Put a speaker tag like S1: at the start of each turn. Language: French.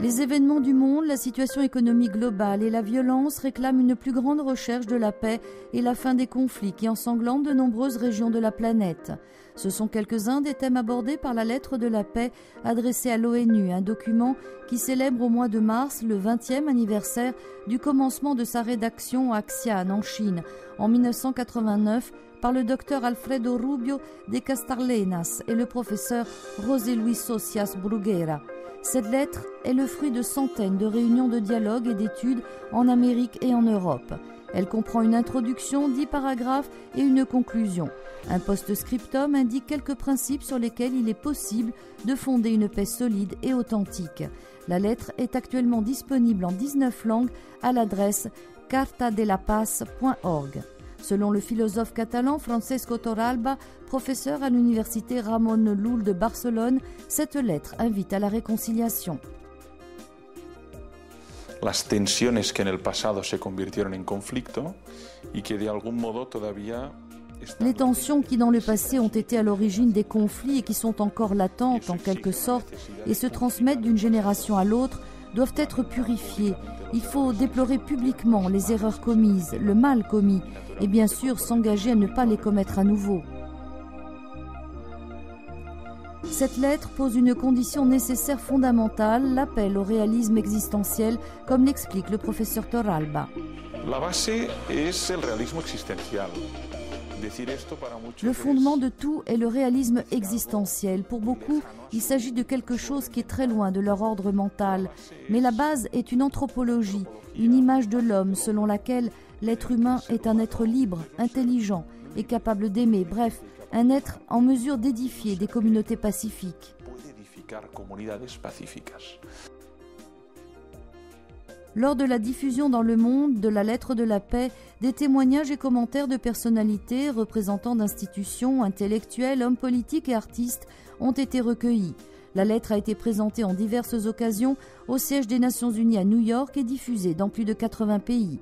S1: Les événements du monde, la situation économique globale et la violence réclament une plus grande recherche de la paix et la fin des conflits qui ensanglantent de nombreuses régions de la planète. Ce sont quelques-uns des thèmes abordés par la lettre de la paix adressée à l'ONU, un document qui célèbre au mois de mars le 20e anniversaire du commencement de sa rédaction à Xi'an en Chine en 1989 par le docteur Alfredo Rubio de Castarlenas et le professeur José Luis Socias Bruguera. Cette lettre est le fruit de centaines de réunions de dialogue et d'études en Amérique et en Europe. Elle comprend une introduction, 10 paragraphes et une conclusion. Un post-scriptum indique quelques principes sur lesquels il est possible de fonder une paix solide et authentique. La lettre est actuellement disponible en 19 langues à l'adresse cartadelapaz.org. Selon le philosophe catalan Francesco Torralba, professeur à l'université Ramon Llull de Barcelone, cette lettre invite à la réconciliation.
S2: Las tensiones que en el pasado se convirtieron en conflicto y que de algún modo todavía.
S1: Les tensions qui dans le passé ont été à l'origine des conflits et qui sont encore latentes en quelque sorte et se transmettent d'une génération à l'autre doivent être purifiées. Il faut déplorer publiquement les erreurs commises, le mal commis et bien sûr s'engager à ne pas les commettre à nouveau. Cette lettre pose une condition nécessaire fondamentale, l'appel au réalisme existentiel, comme l'explique le professeur Torralba.
S2: La base es el realismo existencial.
S1: Le fondement de tout est le réalisme existentiel. Pour beaucoup, il s'agit de quelque chose qui est très loin de leur ordre mental. Mais la base est une anthropologie, une image de l'homme selon laquelle l'être humain est un être libre, intelligent et capable d'aimer. Bref, un être en mesure d'édifier des communautés pacifiques. Lors de la diffusion dans le monde de la lettre de la paix, des témoignages et commentaires de personnalités, représentants d'institutions, intellectuels, hommes politiques et artistes ont été recueillis. La lettre a été présentée en diverses occasions au siège des Nations Unies à New York et diffusée dans plus de 80 pays.